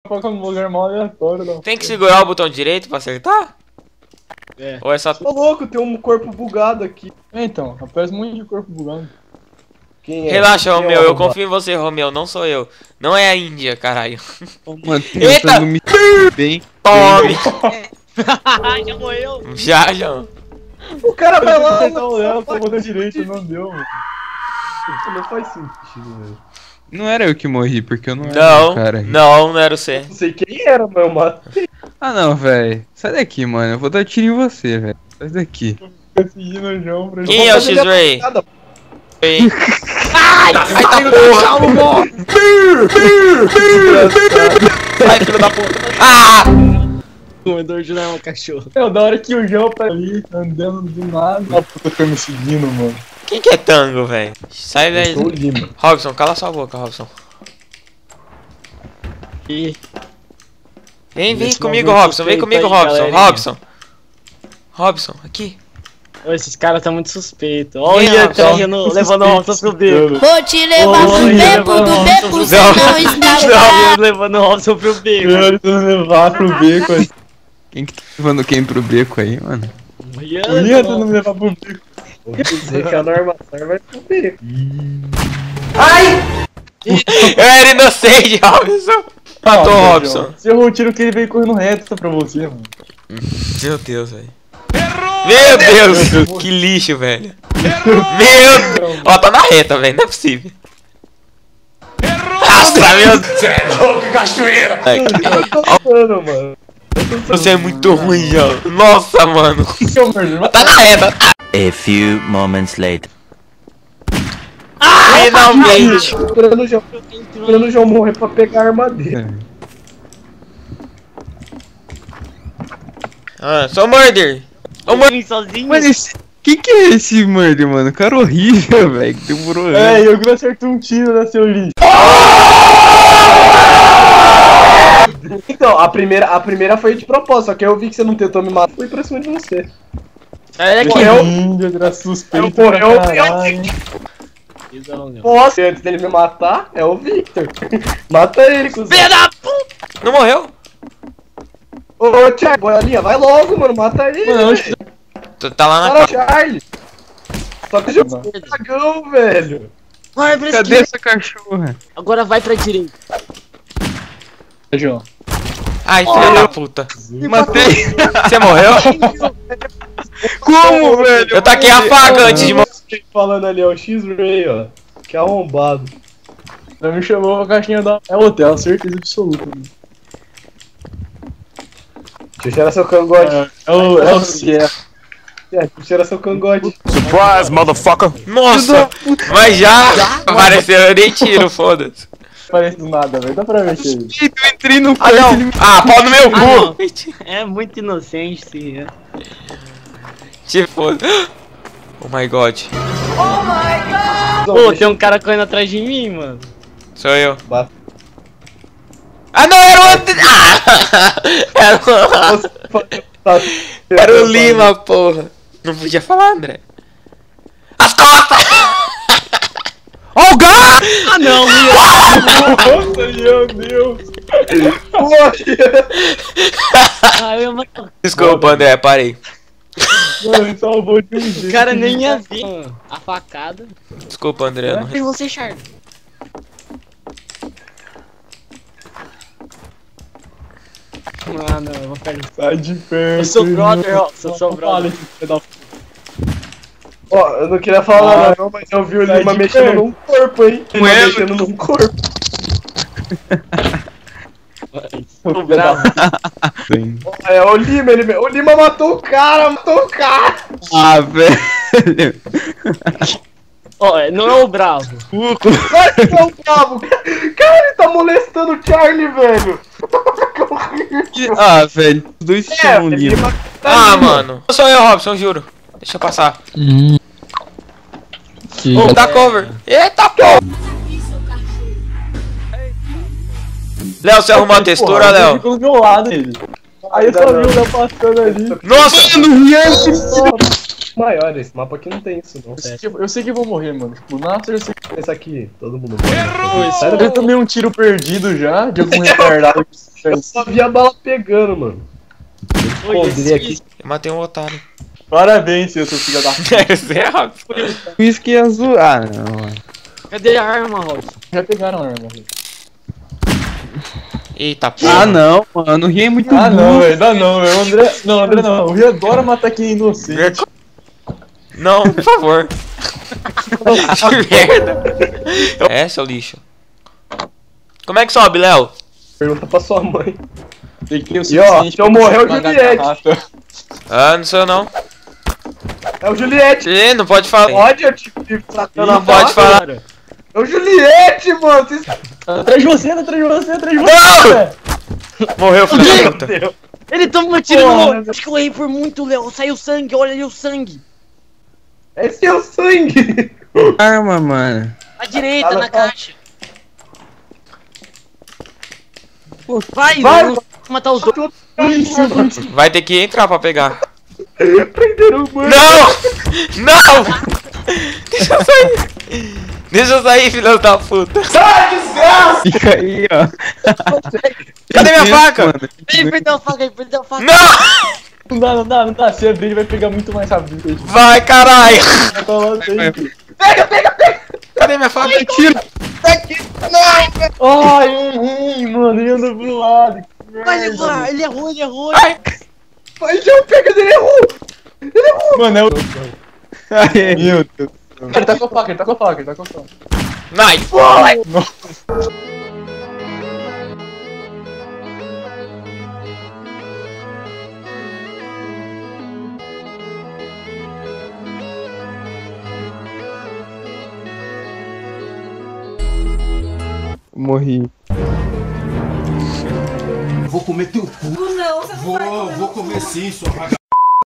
Coloca um lugar mal aleatório, não. Tem que segurar o botão direito pra acertar? É. Ou é só... Tô louco, tem um corpo bugado aqui. Então, aparece um monte de corpo bugando. Quem é? Relaxa, Quem é Romeu, o eu arrombado? confio em você, Romeu, não sou eu. Não é a Índia, caralho. Ô, mano, Eita! tentando me bem. Tome! Já morreu. Já. O cara vai lá, apertar o Léo com o botão direito, não deu, mano. não faz sentido, velho. Não era eu que morri, porque eu não era Não, o cara. não era você. Não sei quem era, mas eu matei. Ah, não, velho. Sai daqui, mano. Eu vou dar tiro em você, velho. Sai daqui. Fica seguindo o João pra Quem é o X-Ray? Nada. Ai, tá porra! Vai, filho da puta! Ah! O comedor de não é um cachorro. É, da hora que o João tá ali, andando do nada. A puta foi me seguindo, mano. Quem que é Tango, velho? Sai daí. Eu sou o Lima. Robson, cala sua boca, Robson. E Vem Nesse comigo, momento Robson. Vem suspeito comigo, aí, Robson. galerinha. Robson. Robson, aqui. esses caras tá muito suspeito. Quem Olha, é, tá Robson? levando o Robson pro beco. Vou te levar pro beco, do beco você não está. Levando o Robson pro beco. Eu tô levar pro beco aí. Quem que tá levando quem pro beco aí, mano? Eu ia tentando me levar pro beco. Vou dizer que a Norma vai pro beco. Eu era inocente, Robson. Matou o Robson. Você errou o tiro que ele veio correndo reto pra você, mano. Meu Deus, velho. Meu Deus, que lixo, velho. Meu Deus. Ó, tá na reta, velho. Não é possível. Nossa, meu Deus. Mano, mano. Você é muito ruim, João. Nossa, mano. Tá na reta. A few moments later. Finalmente. Esperando o João morrer pra pegar a arma dele. Ah, sou murder. Ô, mano. Sozinho. Mano, quem que é esse murder, mano? Cara horrível, velho. Que demorou anos. É, eu que não acertei um tiro, né, seu lixo. Então, a primeira foi de propósito, só que eu vi que você não tentou me matar, fui pra cima de você. É que Morreu. Índia, era suspeito Eu- pra eu- caralho. Nossa, antes dele me matar, é o Victor. Mata ele, cuzão. Não morreu? Ô, Thiago, boiolinha, vai logo, mano, mata ele. Mano, velho. Tá lá na Para, Charlie. Só que o jogo é dragão, velho. vai pra Cadê esquerda. essa cachorra? Agora vai pra direita. João. Ai, filho da puta. Matei. Você morreu? Como, velho? Eu taquei a faca antes de morrer. Falando ali, ó, o X-Ray, ó. Que arrombado. Ela me chamou pra caixinha da... É o hotel, certeza absoluta. Mano. Deixa eu cheirar seu cangote. É o Sierra. Deixa eu cheirar seu cangote. Surprise, motherfucker! Nossa, mas já apareceu, eu nem tiro, foda-se. Parece do nada, velho. Dá pra ver ele. Eu entrei no Ah, quarto, não. ele me... Ah, pau no meu não. cu. É muito inocente, sim. Te foda. Oh my god. Pô, tem um cara correndo atrás de mim, mano. Sou eu. Bata. Ah, não, era o outro. Ah, era o Lima, porra. Não podia falar, André. As costas! Ó o gato! Ah, não, Nossa, meu Deus. Ah, eu ia matar. Desculpa, André, parei. Mano, ele salvou de um jeito. O cara nem ia ver a facada. Desculpa, André. Não... E você, Charlie? Ah, não, eu vou pegar. Sai de perto. Eu sou brother, ó. Não Sou brother. fale, filho da puta. Ó, eu não queria falar não, mas eu vi o Sai Lima de mexendo perto. num corpo, hein? Lima é, mexendo num corpo. Tô bravo. Sim. É, o Lima, o Lima matou o cara, Ah, velho. Ó, não é o bravo. Vai que é o bravo. Cara, ele tá molestando o Charlie, velho. Ah, velho. Os dois chamam ele Lima. matou Ah, Lima. mano. Sou eu, Robson, juro. Deixa eu passar. Que... Ô, tá cover. Eita, porra. Léo, você arrumou a textura, Porra, ele Léo? ficou do meu lado, ele. Aí eu só vi o Léo passando ali. Nossa! Maior, esse mapa aqui não tem isso, não. Eu sei que eu vou morrer, mano. Tipo, nossa, eu sei que... Esse aqui, todo mundo morre. Eu tomei um tiro perdido já, de algum retardado que Eu só vi a bala pegando, mano. Esconder aqui. Eu matei um otário. Parabéns, seu filho da puta. Você é rápido. Whisky azul. Ah, não, mano. Cadê a arma, Rod? Já pegaram a arma. Eita, porra. Ah, não, mano. O Rio é muito Ah, não, burro. velho. Dá não, velho. André. Não, André não. O Rio adora matar quem é inocente. Não, por favor. Que merda. É, seu lixo. Como é que sobe, Léo? Pergunta pra sua mãe. Peguei o E ó, suficiente então morreu o pra pagar a Juliette. garrafa. Ah, não sou eu não. É o Juliette. Ih, não pode falar. Pode, eu te sacando Não a pode faca? falar. É o Juliette, mano. Vocês... Atrás de você, atrás de você, atrás de você. Não! Morreu, filho da puta. Ele tomou um tiro Porra. no... Acho que eu errei por muito, Léo. Saiu sangue, olha ali o sangue. É seu sangue. Arma, mano. À direita, Fala, na fala. caixa. Vai, Vai, vamos matar os dois. Vai ter que entrar pra pegar. Prenderam o mano. Não! Não! Deixa eu sair! Deixa eu sair, filho da puta! Fica aí, ó. Cadê minha faca? Mano. Ele perdeu a faca, ele perdeu a faca. Não! Não dá, não dá, não dá. Se abrir, ele vai pegar muito mais rápido. Vai, caralho! Vai falar sempre. Cadê minha faca? Ai, errei, mano. Ele anda pro lado. Vai levar, ele errou, ele errou. Ai! Mas já pega dele, errou. Mano, é o. Ai, Meu Deus. Ele tá com a faca, ele tá com a faca, ele tá com a faca. Nice! morri. Vou comer teu cu. Não, você não vai comer. Vou comer sim, sua vagabunda.